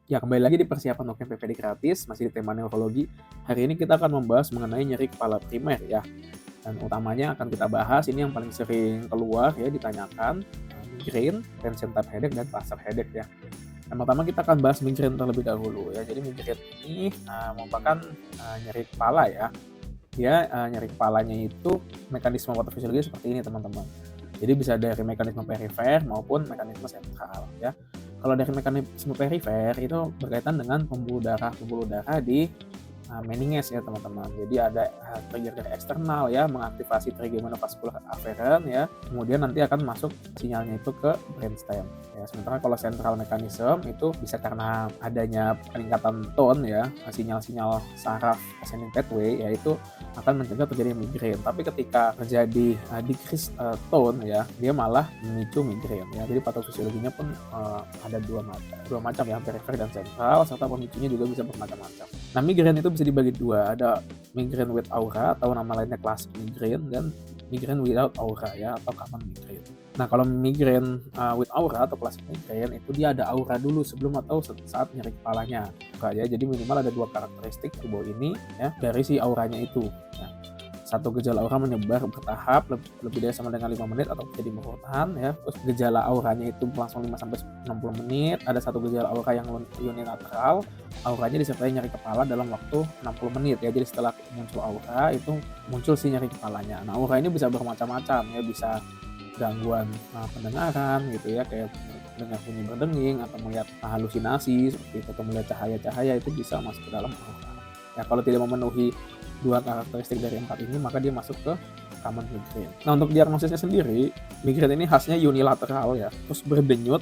Ya, kembali lagi di persiapan untuk PPD gratis, masih di tema neurologi. Hari ini kita akan membahas mengenai nyeri kepala primer ya. Dan utamanya akan kita bahas ini yang paling sering keluar ya ditanyakan, migrain, tension type headache, dan cluster headache ya. Yang pertama kita akan bahas migrain terlebih dahulu ya. Jadi migrain ini merupakan nyeri kepala ya. Dia nyeri kepalanya itu mekanisme patofisiologi seperti ini teman-teman. Jadi bisa dari mekanisme perifer maupun mekanisme sentral ya. Kalau dari mekanisme perifer itu berkaitan dengan pembuluh darah di meninges ya teman-teman. Jadi ada trigger dari eksternal ya, mengaktifasi trigeminal vascular afferent ya. Kemudian nanti akan masuk sinyalnya itu ke brainstem ya. Sementara kalau central mechanism itu bisa karena adanya peningkatan tone ya, sinyal-sinyal saraf ascending pathway yaitu akan mencegah terjadi migrain. Tapi ketika terjadi decrease tone ya, dia malah memicu migrain ya. Jadi patofisiologinya pun ada dua macam ya, perifer dan sentral, serta pemicunya juga bisa bermacam-macam. Nah, migrain itu bisa dibagi dua, ada migrain with aura atau nama lainnya classic migrain dan migrain without aura ya atau common migrain. Nah, kalau migrain with aura atau classic migrain itu dia ada aura dulu sebelum atau saat nyeri kepalanya. Ya, jadi minimal ada dua karakteristik tubuh ini ya dari si auranya itu. Ya. Satu gejala aura menyebar bertahap lebih dari sama dengan 5 menit atau jadi berurutan ya. Terus gejala auranya itu berlangsung 5 sampai 60 menit. Ada satu gejala aura yang unilateral, auranya disertai nyeri kepala dalam waktu 60 menit ya. Jadi setelah muncul aura itu muncul si nyeri kepalanya. Nah, aura ini bisa bermacam-macam ya, bisa gangguan pendengaran gitu ya, kayak mendengar bunyi berdenging atau melihat halusinasi seperti itu, atau melihat cahaya-cahaya itu bisa masuk ke dalam aura. Ya, kalau tidak memenuhi dua karakteristik dari 4 ini maka dia masuk ke common migrain. Nah, untuk diagnosisnya sendiri, migrain ini khasnya unilateral ya, terus berdenyut,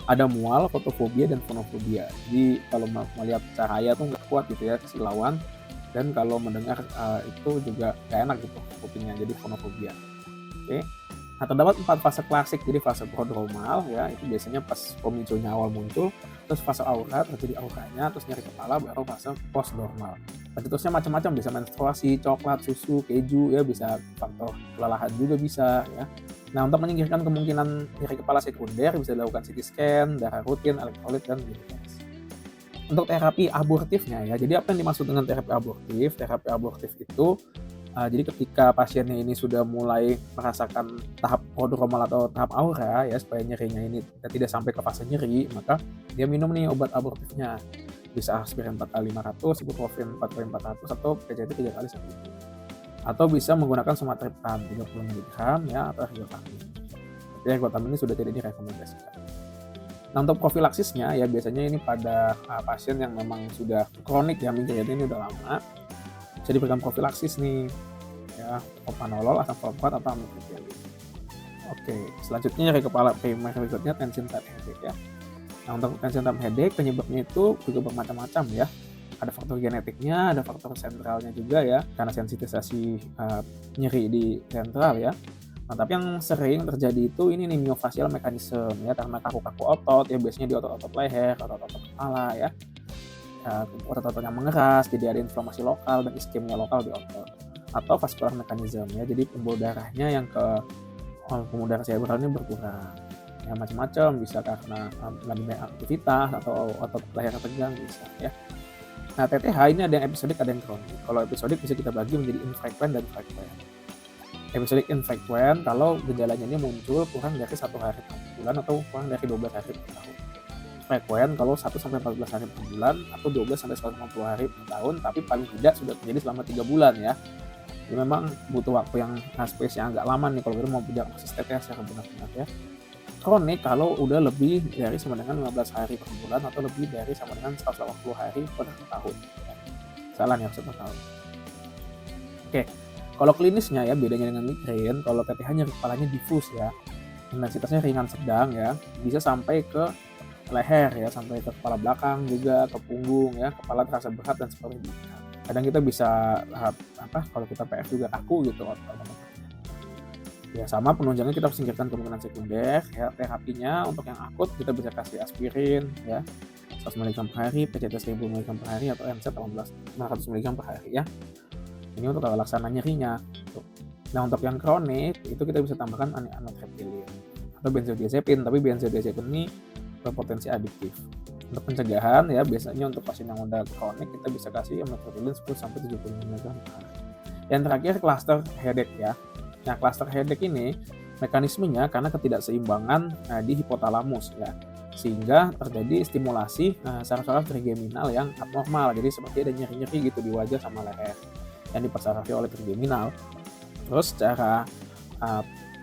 ada mual, fotofobia, dan fonofobia. Jadi kalau melihat cahaya tuh nggak kuat gitu ya, kesilauan, dan kalau mendengar itu juga nggak enak gitu kupingnya, jadi fonofobia. Oke. Nah, terdapat 4 fase klasik. Jadi fase prodromal ya, itu biasanya pas pemicunya awal muncul, terus fase aura, terjadi auranya, terus nyeri kepala, baru fase postnormal. Bentuknya macam-macam, bisa menstruasi, coklat, susu, keju ya, bisa faktor kelelahan juga bisa ya. Nah, untuk menyingkirkan kemungkinan nyeri kepala sekunder bisa dilakukan CT scan, darah rutin, elektrolit, dan blood test. Untuk terapi abortifnya ya, jadi apa yang dimaksud dengan terapi abortif? Terapi abortif itu jadi ketika pasiennya ini sudah mulai merasakan tahap prodromal atau tahap aura ya, supaya nyerinya ini tidak sampai ke fase nyeri, maka dia minum nih obat abortifnya. Bisa aspirin 4 kali 500, ibuprofen 4 kali 400, atau PCT 3 kali 1000. Atau bisa menggunakan sumatriptan 30 mg ya, atau ergotamin. Tapi ergotamin ini sudah tidak direkomendasikan. Nah, untuk profilaksisnya ya biasanya ini pada pasien yang memang sudah kronik ya, migrain ini udah lama, bisa diberikan profilaksis nih ya, propranolol, asam sulfat, atau amitriptyline. Oke, selanjutnya nyeri kepala primer berikutnya tension type headache ya. Nah, untuk tension type headache penyebabnya itu juga bermacam-macam ya. Ada faktor genetiknya, ada faktor sentralnya juga ya, karena sensitisasi nyeri di sentral ya. Nah, tapi yang sering terjadi itu ini nih, myofascial mechanism ya, karena kaku-kaku otot ya, biasanya di otot-otot leher, otot-otot kepala ya. Otot-ototnya mengeras, jadi ada inflamasi lokal dan iskemia lokal di otot. Atau vascular mechanism ya, jadi pembuluh darahnya yang ke pembuluh darah cerebral ini berkurang. Ya, macam-macam, bisa karena nggak banyak aktivitas atau otot leher tegang bisa ya. Nah, TTH ini ada yang episodik, ada yang kronik. Kalau episodik bisa kita bagi menjadi infrequent dan frequent. Episodik infrequent kalau gejalanya ini muncul kurang dari 1 hari per bulan atau kurang dari 12 hari per tahun. Frequent kalau 1-14 hari per bulan atau 12-150 hari per tahun, tapi paling tidak sudah terjadi selama 3 bulan ya. Jadi memang butuh waktu yang space yang agak lama nih kalau kita mau diagnosis TTH secara benar-benar ya. Kronik kalau udah lebih dari sama dengan 15 hari per bulan atau lebih dari sama dengan 180 hari per tahun. Salah nih, per tahun. Oke, kalau klinisnya ya bedanya dengan migrain, kalau TTH nyeri kepalanya diffus ya, intensitasnya ringan sedang ya, bisa sampai ke leher ya, sampai ke kepala belakang juga, ke punggung ya, kepala terasa berat dan seperti itu. Kadang kita bisa kalau kita PF juga kaku gitu ya. Sama penunjangnya kita singkirkan kemungkinan sekunder ya. Terapinya untuk yang akut kita bisa kasih aspirin ya 100 mg per hari, PCT 1000 mg per hari, atau NSAID 500 mg per hari ya. Ini untuk laksana nyerinya. Nah, untuk yang kronik itu kita bisa tambahkan amitriptyline atau benzodiazepin, tapi benzodiazepin ini berpotensi adiktif. Untuk pencegahan ya biasanya untuk pasien yang udah kronik kita bisa kasih amitriptyline 10-75 mg per hari. Yang terakhir cluster headache ya. Nah, cluster headache ini mekanismenya karena ketidakseimbangan di hipotalamus ya. Sehingga terjadi stimulasi saraf-saraf trigeminal yang abnormal. Jadi seperti ada nyeri-nyeri gitu di wajah sama leher yang dipersarafi oleh trigeminal. Terus secara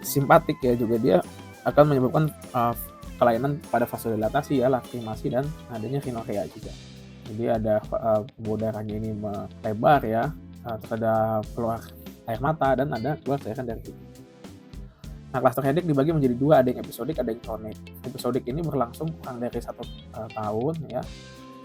simpatik ya juga dia akan menyebabkan kelainan pada vasodilatasi ya, lakrimasi dan adanya rinorea juga. Jadi ada pembuluh darahnya ini melebar ya, terus ada keluar air mata dan ada keluar cairan dari hidung. Nah, cluster headache dibagi menjadi dua, ada yang episodik, ada yang kronik. Episodik ini berlangsung kurang dari 1 tahun ya,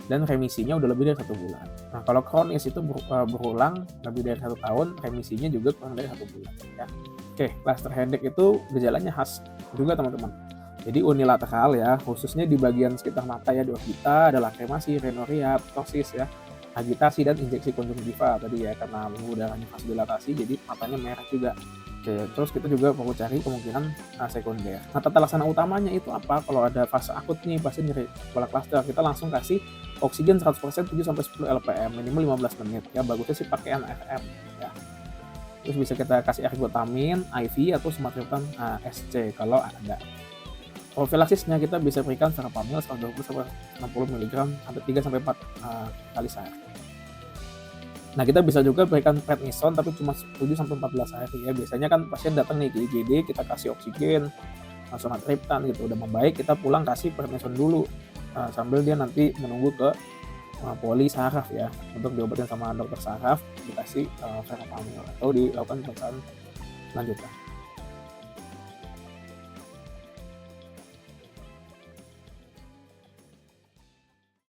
dan remisinya udah lebih dari 1 bulan. Nah, kalau kronis itu berulang lebih dari 1 tahun, remisinya juga kurang dari 1 bulan ya. Oke, cluster headache itu gejalanya khas juga teman-teman. Jadi unilateral ya, khususnya di bagian sekitar mata ya, di orbita, ada lakrimasi, renorea, ptosis ya, agitasi dan injeksi konjungtiva tadi ya, karena pembuluh darahnya vasodilatasi jadi matanya merah juga. Oke, terus kita juga perlu cari kemungkinan sekunder. Nah, tata laksana utamanya itu apa? Kalau ada fase akut nih pasien nyeri kepala cluster, kita langsung kasih oksigen 100% 7-10 lpm minimal 15 menit ya, bagusnya sih pakai NRM ya. Terus bisa kita kasih ergotamin, IV atau sumatriptan SC kalau ada. Profilaksisnya kita bisa berikan verapamil 120-160 mg sampai 3-4 kali sehari. Nah, kita bisa juga berikan prednison tapi cuma 7-14 hari ya. Biasanya kan pasien datang nih ke IGD, kita kasih oksigen, sumatriptan gitu, udah membaik, kita pulang kasih prednison dulu sambil dia nanti menunggu ke poli saraf ya, untuk diobatin sama dokter saraf, dikasih verapamil atau dilakukan pemeriksaan lanjutan.